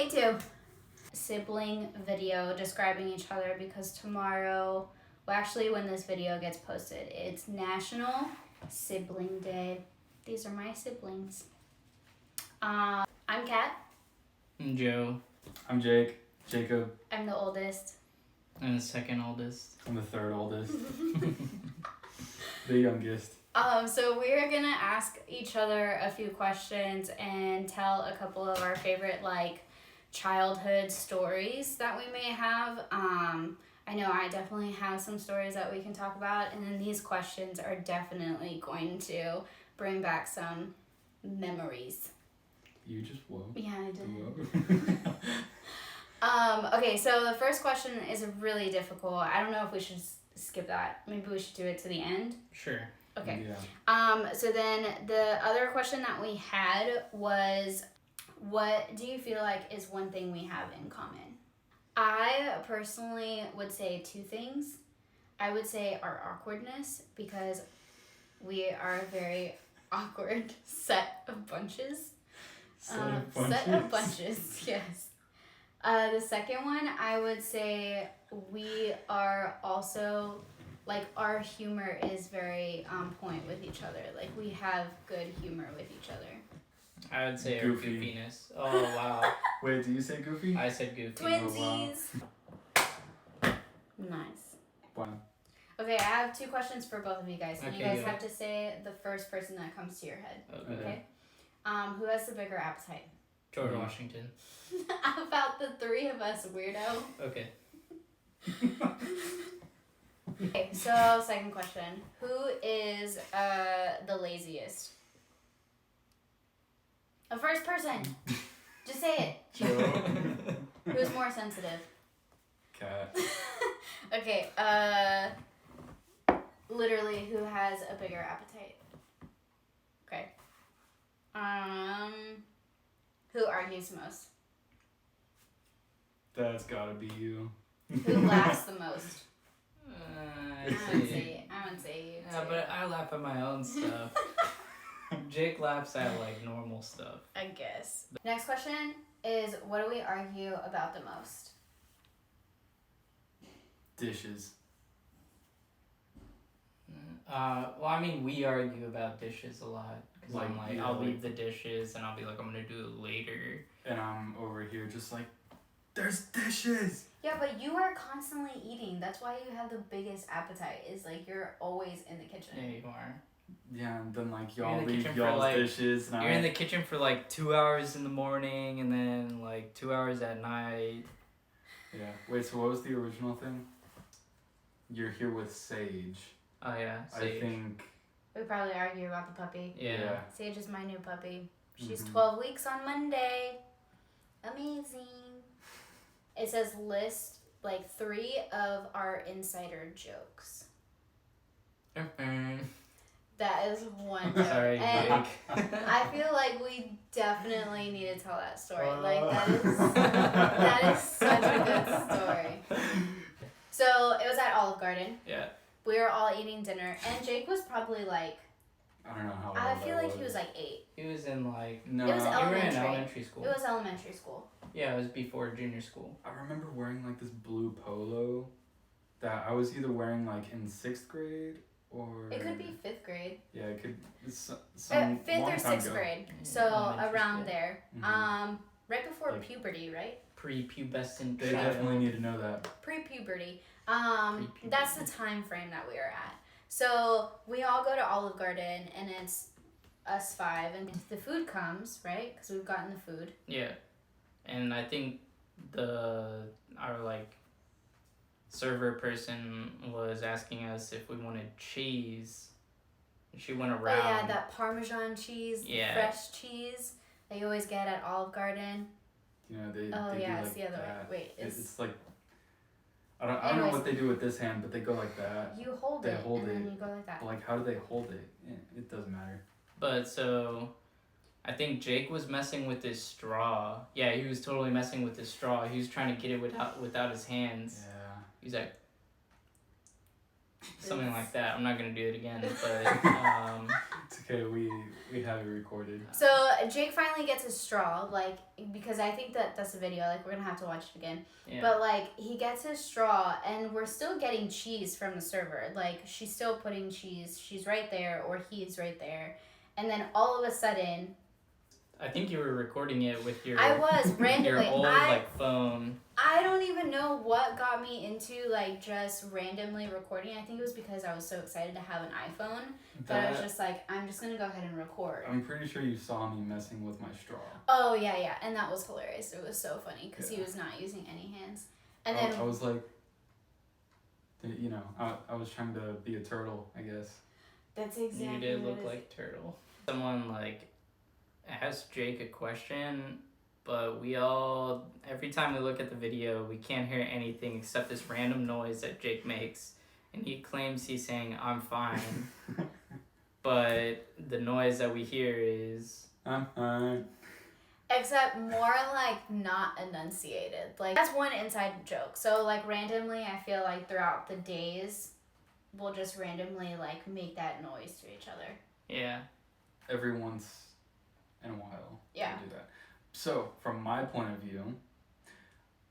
Me too. Sibling video describing each other because tomorrow, well, actually, when this video gets posted, it's National Sibling Day. These are my siblings. I'm Kat. I'm Joe. I'm Jake. Jacob. I'm the oldest. I'm the second oldest. I'm the third oldest. The youngest. So we're gonna ask each other a few questions and tell a couple of our favorite childhood stories that we may have. I know I definitely have some stories that we can talk about, and then these questions are definitely going to bring back some memories. You just woke. Yeah, I did. Okay, so the first question is really difficult. I don't know if we should skip that. Maybe we should do it to the end. Sure. Okay. Yeah. So then the other question that we had was, what do you feel like is one thing we have in common? I personally would say two things. I would say our awkwardness, because we are a very awkward set of bunches. Set of bunches, yes. The second one, I would say we are also, our humor is very on point with each other. We have good humor with each other. I would say Goofy. our goofiness. Oh, wow. Wait, do you say goofy? I said goofy. Twinsies! Oh, Nice. wow. Okay, I have two questions for both of you guys. And you Okay, guys go. have to say the first person that comes to your head. Okay. Who has the bigger appetite? George Mhm. Washington. About the three of us, weirdo. Okay. Okay, so second question. Who is the laziest? The first person. Just say it. Joe. Who's more sensitive? Cat. Okay, literally, who has a bigger appetite? Okay. Who argues most? That's gotta be you. Who laughs the most? I I would say you. Yeah, too. but I laugh at my own stuff. Jake laughs at normal stuff. I guess. Next question is, what do we argue about the most? Dishes. Well, I mean, we argue about dishes a lot. Because I'm Yeah, I'll leave the dishes and I'll be like, I'm going to do it later. And I'm over here just there's dishes! Yeah, but you are constantly eating. That's why you have the biggest appetite. Is you're always in the kitchen. Yeah, you are. Yeah, and then You're y'all in the leave kitchen for, y'all's dishes and You're in the kitchen for 2 hours in the morning and then 2 hours at night. Yeah. Wait, so what was the original thing? You're here with Sage. Oh, yeah. Sage. I think. We probably argue about the puppy. Yeah. Sage is my new puppy. She's Mhm. 12 weeks on Monday. Amazing. It says list 3 of our insider jokes. That is one joke. Sorry, And Jake. I feel like we definitely need to tell that story. That is such a good story. So it was at Olive Garden. Yeah. We were all eating dinner, and Jake was probably I don't know how old I feel I like he was 8. He was in No. It was You were in elementary. elementary school. It was elementary school. Yeah, it was before junior school. I remember wearing this blue polo that I was either wearing in 6th grade or. It could be 5th grade. Yeah, it could. Some 5th long or time 6th ago. grade. Yeah, So elementary around school. there. Mhm. Right before Like- puberty, right? Prepubescent They child. definitely need to know that. Pre-puberty. Pre-puberty. That's the time frame that we were at. So we all go to Olive Garden, and it's us 5, and the food comes, right? Because we've gotten the food. Yeah, and I think our server person was asking us if we wanted cheese. She went around. Oh yeah, that Parmesan cheese, Yeah. fresh cheese that you always get at Olive Garden. You know they. Oh they yeah, do it's the other way. that. Wait, It's I don't know Anyways. what they do with this hand, but they go like that. you hold They it hold and then it. you go like that. But how do they hold it? It doesn't matter. But so, I think Jake was messing with his straw. Yeah, he was totally messing with his straw. He was trying to get it without his hands. Yeah. He's like, something like that. I'm not gonna do it again, but It's okay, we have it recorded. So Jake finally gets his straw, like, because I think that's a video, like, we're gonna have to watch it again. Yeah. But, like, he gets his straw, and we're still getting cheese from the server. Like, she's still putting cheese. She's right there, or he's right there. And then all of a sudden... I think you were recording it with your... I was, randomly. your old, like, phone. I don't even know what got me into, like, just randomly recording. I think it was because I was so excited to have an iPhone. But I was just like, I'm just gonna go ahead and record. I'm pretty sure you saw me messing with my straw. Oh, yeah. And that was hilarious. It was so funny, because he was not using any hands. And then... I was like... You know, I was trying to be a turtle, I guess. That's exactly You did what look it like Turtle. Someone, like, asked Jake a question, but we all, every time we look at the video, we can't hear anything except this random noise that Jake makes. And he claims he's saying, I'm fine. But the noise that we hear is... I'm fine. Except more like not enunciated. Like, that's one inside joke. So, like, randomly, I feel like throughout the days, we'll just randomly, like, make that noise to each other. Yeah. Every once in a while. Yeah. I do that. So, from my point of view,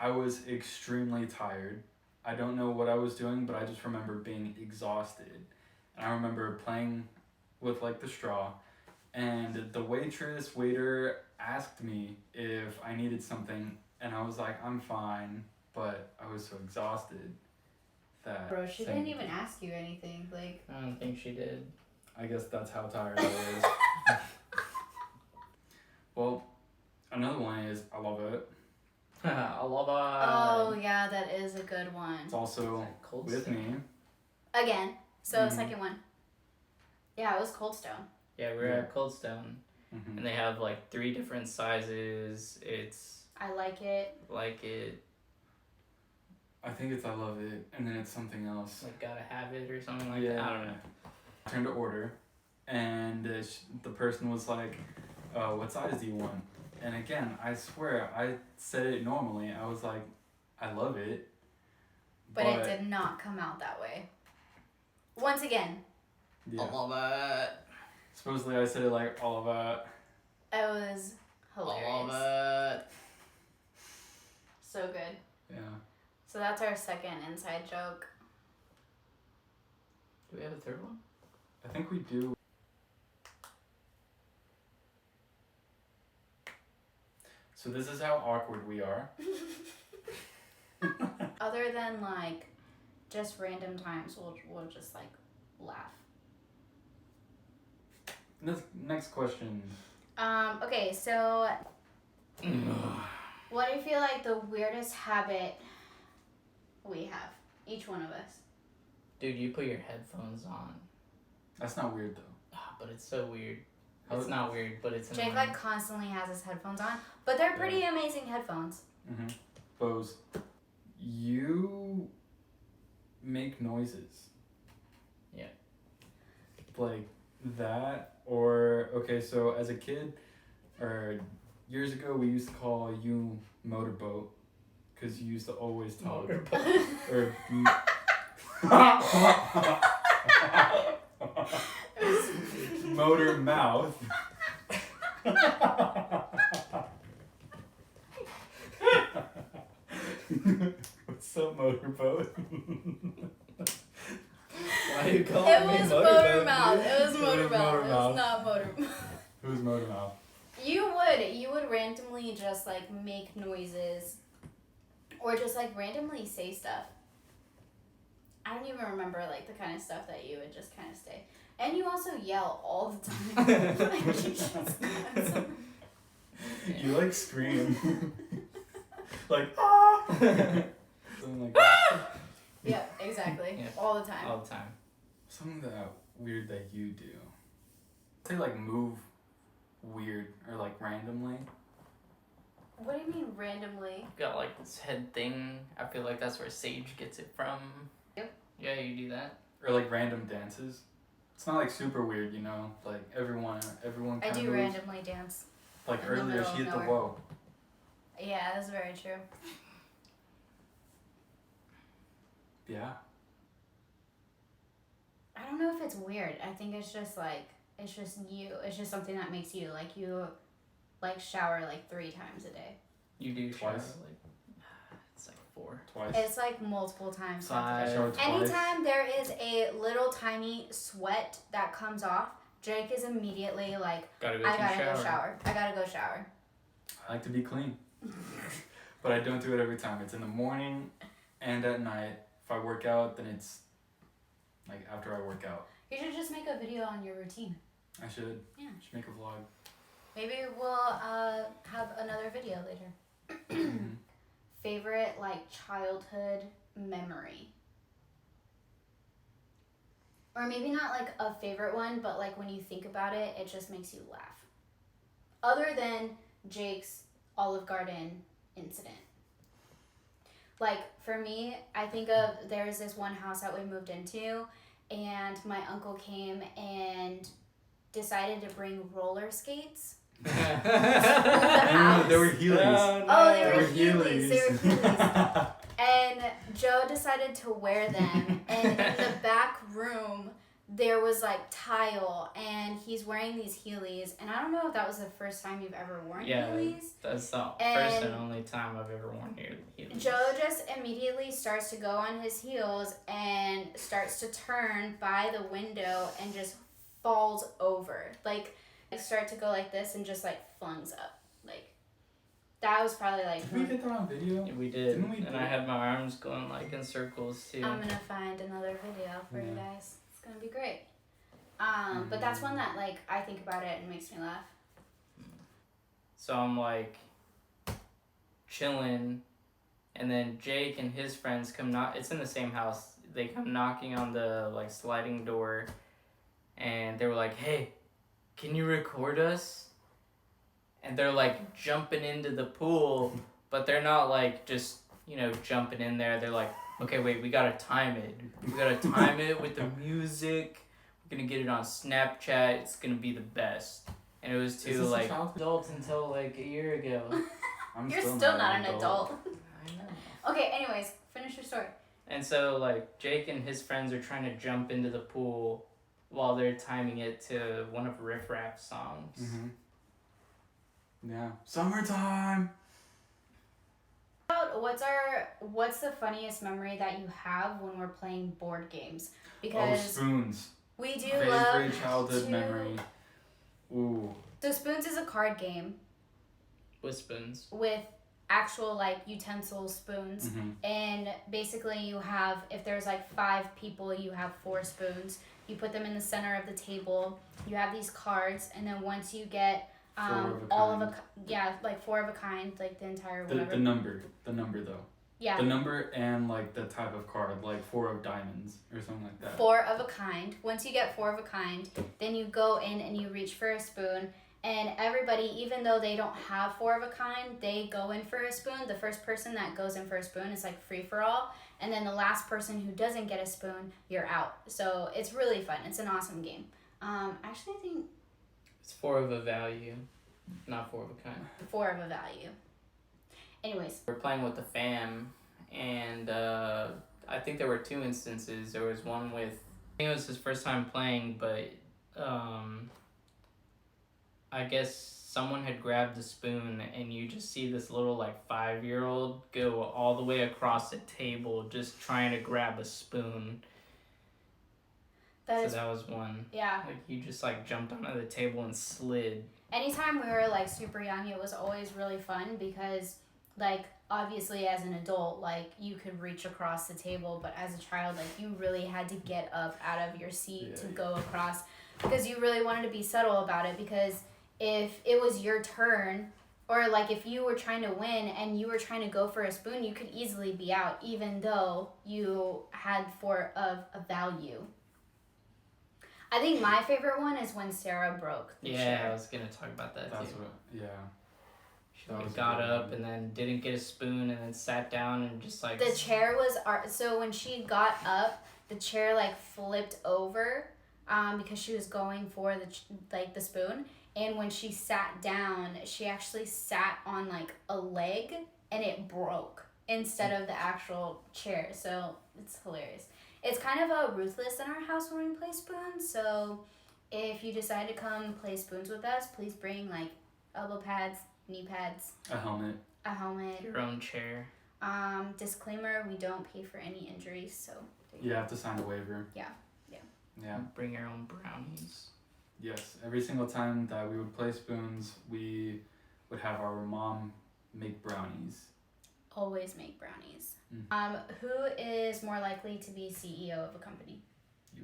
I was extremely tired. I don't know what I was doing, but I just remember being exhausted. And I remember playing with, like, the straw. And the waiter asked me if I needed something, and I was like, I'm fine, but I was so exhausted that... Bro, she didn't even ask you anything, like... I don't think she did. I guess that's how tired I was. Well, another one is, I love it. I love it. Oh, yeah, that is a good one. It's also Cold with Stone. me. Again. So, second one. Yeah, it was Cold Stone. Yeah, we're at Cold Stone. Mm-hmm. And they have, like, 3 different sizes. It's... I like it. Like it... I think it's I love it, and then it's something else. Like, gotta have it or something like Yeah. that. I don't know. I turned to order, and the person was like, what size do you want? And again, I swear, I said it normally. I was like, I love it. But it did not come out that way. Once again. Yeah. I love it. Supposedly I said it like all of that. It was hilarious. I love it. So good. Yeah. So that's our second inside joke. Do we have a third one? I think we do. So this is how awkward we are. Other than like just random times, we'll just like laugh. Next question. Okay, so what do you feel like the weirdest habit we have? Each one of us. Dude, you put your headphones on. That's not weird though. But it's so weird. How It's not weird, but it's Jake annoying. like constantly has his headphones on, but they're pretty amazing headphones. Mm-hmm. Bose, you make noises. Yeah. Like that, or okay, so as a kid, or years ago, we used to call you Motorboat, because you used to always talk. Or Motor Mouth. What's up, Motorboat? Why are you calling It me was Motorboat, motor mouth. dude? It was motor was mouth. motor It mouth. was not motor. Who's Motor Mouth? You would randomly just like make noises, or just like randomly say stuff. I don't even remember like the kind of stuff that you would just kind of say. And you also yell all the time. Like, you just nonstop. You like scream. Like ah. Something like that. Yeah, exactly. Yeah. All the time. All the time. Something that weird that you do. Say like move weird or like randomly. What do you mean randomly? Got like this head thing. I feel like that's where Sage gets it from. Yep. Yeah, you do that. Or like random dances. It's not like super weird, you know. Like everyone I kind of do moves. randomly dance. Like in the earlier, middle she of hit the nowhere. whoa. Yeah, that's very true. Yeah. I don't know if it's weird. I think it's just like it's just you. It's just something that makes you like you like shower like 3 times a day. You do shower Twice. like it's like 4. Twice. It's like multiple times. 5. Shower twice. Anytime there is a little tiny sweat that comes off, Jake is immediately like, Gotta go I take gotta a shower. go shower. I gotta go shower. I like to be clean. But I don't do it every time. It's in the morning and at night. If I work out, then it's like after I work out. You should just make a video on your routine. I should. Yeah. Should make a vlog. Maybe we'll have another video later. Mhm. Favorite like childhood memory. Or maybe not like a favorite one, but like when you think about it, it just makes you laugh. Other than Jake's Olive Garden incident. Like for me, I think of there's this one house that we moved into, and my uncle came and decided to bring roller skates. There were Heelys. Oh, they were They were Heelys. They were Heelys. And Joe decided to wear them, and in the back room there was like tile, and he's wearing these Heelys, and I don't know if that was the first time you've ever worn Heelys. That's the first And and only time I've ever worn Heelys. Joe just immediately starts to go on his heels and starts to turn by the window and just falls over. Like start to go like this and just like flungs up. Like that was probably like Did we get that on video? Yeah, we did. Didn't we and do I it? had my arms going like in circles too. I'm gonna find another video for you Yeah. guys. It's gonna be great. But that's one that like I think about it and makes me laugh. So I'm like chilling, and then Jake and his friends come knock. It's in the same house. They come knocking on the like sliding door, and they were like, "Hey, can you record us?" And they're like jumping into the pool, but they're not like just jumping in there. They're like, "Okay, wait, we gotta time it. We gotta time it with the music. We're gonna get it on Snapchat. It's gonna be the best." And it was Is to this a like childhood? adults until like a year ago. You're still not an adult. I know. Okay, anyways, finish your story. And so like Jake and his friends are trying to jump into the pool while they're timing it to one of Riff Raff's songs. Mhm. Yeah. Summertime. What's the funniest memory that you have when we're playing board games? Oh, Because spoons. we do Favorite love childhood to- memory. Ooh. So Spoons is a card game With spoons. with actual like utensil spoons. Mhm. And basically you have, if there's like 5 people, you have 4 spoons. You put them in the center of the table. You have these cards, and then once you get like 4 of a kind, like the entire The whatever. the number though. Yeah. The number and like the type of card, like 4 of diamonds or something like that. 4 of a kind. Once you get 4 of a kind, then you go in and you reach for a spoon. And everybody, even though they don't have 4 of a kind, they go in for a spoon. The first person that goes in for a spoon is like free for all. And then the last person who doesn't get a spoon, you're out. So it's really fun. It's an awesome game. Actually, I think It's 4 of a value, not 4 of a kind. 4 of a value. Anyways, We're playing with the fam, and I think there were 2 instances. There was one with, I think it was his first time playing, but I guess someone had grabbed the spoon, and you just see this little like 5-year-old go all the way across the table just trying to grab a spoon. that is, That was one. yeah. Like you just like jumped onto the table and slid. Anytime we were like super young, it was always really fun because like obviously as an adult, like you could reach across the table, but as a child, like you really had to get up out of your seat to go across because you really wanted to be subtle about it, because if it was your turn, or like if you were trying to win and you were trying to go for a spoon, you could easily be out even though you had 4 of a value. I think my favorite one is when Sarah broke the Yeah, chair. I was gonna talk about that That's too. what. Yeah. She That like, was a got good up one. and then didn't get a spoon and then sat down and just like The chair was so when she got up, the chair like flipped over, because she was going for the spoon, and when she sat down, she actually sat on like a leg and it broke instead of the actual chair. So it's hilarious. It's kind of ruthless in our house when we play spoons. So If you decide to come play spoons with us, please bring like elbow pads, knee pads, A helmet. a helmet. Your own chair. Disclaimer: we don't pay for any injuries, so. You have to sign a waiver. Yeah. Yeah. Bring your own brownies. Yes. Every single time that we would play spoons, we would have our mom make brownies. Always make brownies. Who is more likely to be CEO of a company? You.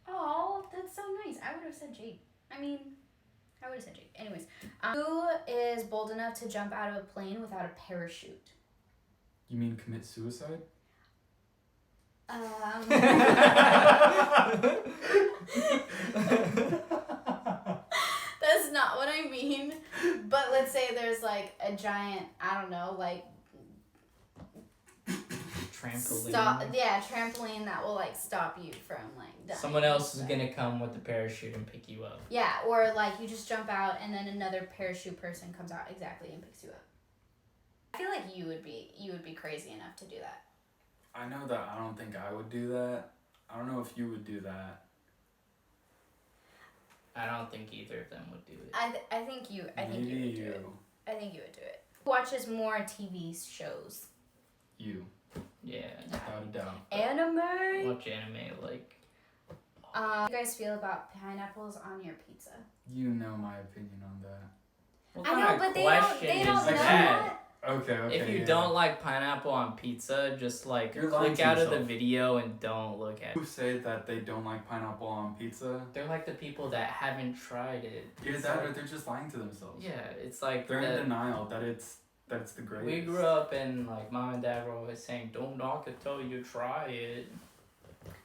Oh, that's so nice. I would have said Jake. I would have said Jake. Anyways, who is bold enough to jump out of a plane without a parachute? You mean commit suicide? That's not what I mean. But let's say there's like a giant, I don't know, like Trampoline. trampoline that will like stop you from like dying. Someone else is gonna come with the parachute and pick you up. Yeah, or like you just jump out and then another parachute person comes out exactly and picks you up. I feel like you would be crazy enough to do that. I know that I don't think I would do that. I don't know if you would do that. I don't think either of them would do it. I think you would do it. I think you would do it. Who watches more TV shows? You. Yeah. Without a doubt. Anime? Watch anime like. How do you guys feel about pineapples on your pizza? You know my opinion on that. What I kind know, of but they question don't is know that? that. Okay. If you don't like pineapple on pizza, just like You're lying click to out of the yourself. video and don't look at Who it. say that they don't like pineapple on pizza? They're like the people that haven't tried it. Either It's that like- or they're just lying to themselves. Yeah, it's like They're in the- denial that it's the greatest. we grew up and like mom and dad were always saying, "Don't knock it till you try it."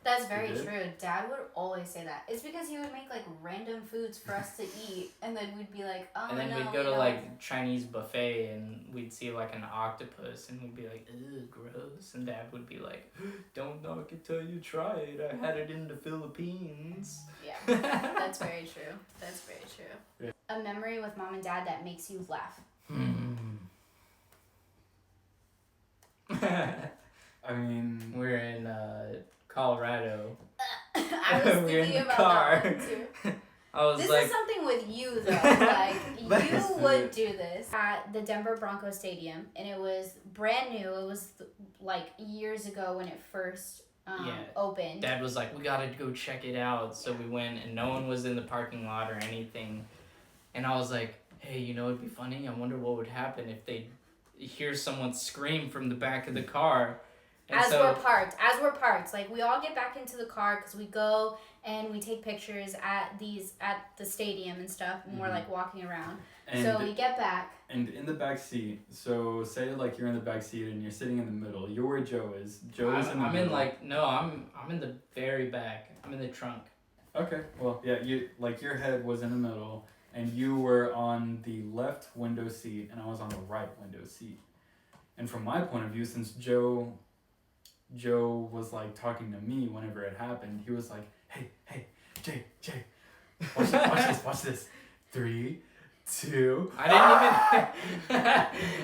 That's very You did? true. Dad would always say that. It's because he would make like random foods for us to eat, and then we'd be like, "Oh And then no." we'd go to like Chinese buffet and we'd see like an octopus and we'd be like, "Ugh, gross." And dad would be like, "Don't knock it till you try it. I had it in the Philippines." Yeah, that's very true. That's very true. Yeah. A memory with mom and dad that makes you laugh. I mean, We're in Colorado. I was We're in thinking the about car. that one too. I was This like, is something with you though. Like Let's you do would it. do this at the Denver Broncos Stadium, and it was brand new. It was like years ago when it first opened. Dad was like, "We gotta go check it out." So we went, and no one was in the parking lot or anything. And I was like, "Hey, you know, it'd be funny. I wonder what would happen if they hear someone scream from the back of the car." And As we're parked, like we all get back into the car because we go and we take pictures at the stadium and stuff, and we're like walking around. and So we get back. and in the back seat. So say like you're in the back seat and you're sitting in the middle. You're where Joe is. Joe is in the I'm middle. in like no, I'm in the very back. I'm in the trunk. Okay. Well, yeah. You like your head was in the middle, and you were on the left window seat, and I was on the right window seat. And from my point of view, since Joe was like talking to me whenever it happened, he was like, hey, Jay, watch this. 3, 2. I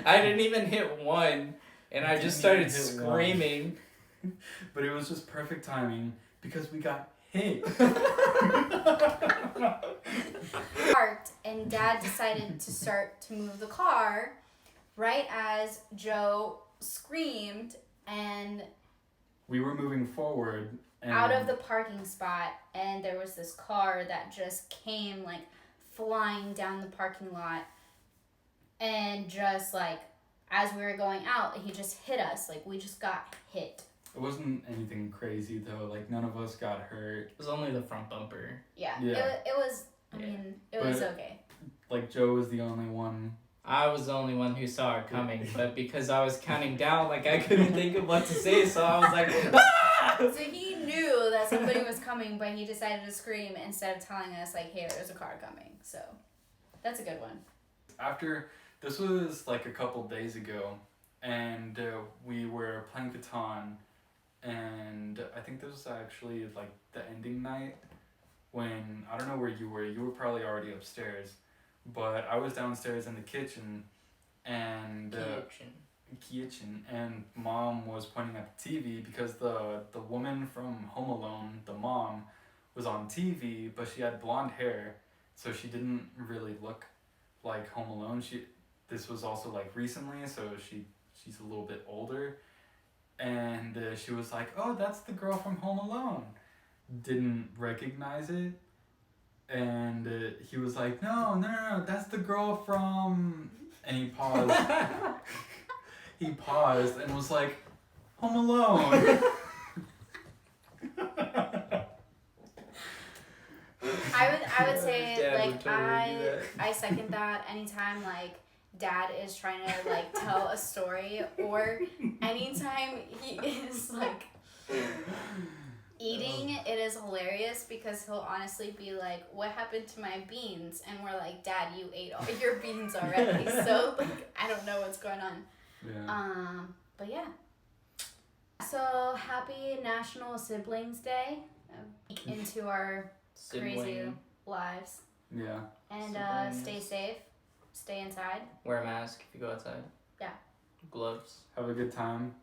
didn't even hit one, and I You just didn't started even hit one. screaming. But it was just perfect timing because we got hit. Parked, and Dad decided to start to move the car right as Joe screamed and We were moving forward. And out of the parking spot, and there was this car that just came like flying down the parking lot, and just like as we were going out, he just hit us. Like we just got hit. It wasn't anything crazy though. Like none of us got hurt. It was only the front bumper. Yeah. Yeah. It was. I Yeah. mean, it was But- okay. Like Joe was the only one. I was the only one who saw it coming, but because I was counting down, like I couldn't think of what to say, so I was like, "Ah!" So he knew that somebody was coming, but he decided to scream instead of telling us like, "Hey, there's a car coming." So that's a good one. After this was like a couple days ago, and we were playing Catan, and I think this was actually like the ending night when I don't know where you were. You were probably already upstairs, but I was downstairs in the kitchen, and and Mom was pointing at the TV because the woman from Home Alone, the mom, was on TV, but she had blonde hair, so she didn't really look like Home Alone. This was also like recently, so she's a little bit older, and she was like, "Oh, that's the girl from Home Alone." Didn't recognize it, and he was like, "No, that's the girl from," and he paused. He paused and was like, "Home Alone." I would say Dad like would totally do that. I second that. Anytime like dad is trying to like tell a story, or anytime he is like eating, it is hilarious because he'll honestly be like, "What happened to my beans?" And we're like, "Dad, you ate all your beans already." So like I don't know what's going on. Yeah. But yeah. So happy National Siblings Day. Into our crazy Sibling. lives. Yeah. And Siblings. stay safe. Stay inside. Wear a mask if you go outside. Yeah. Gloves. Have a good time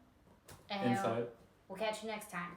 And inside. we'll catch you next time.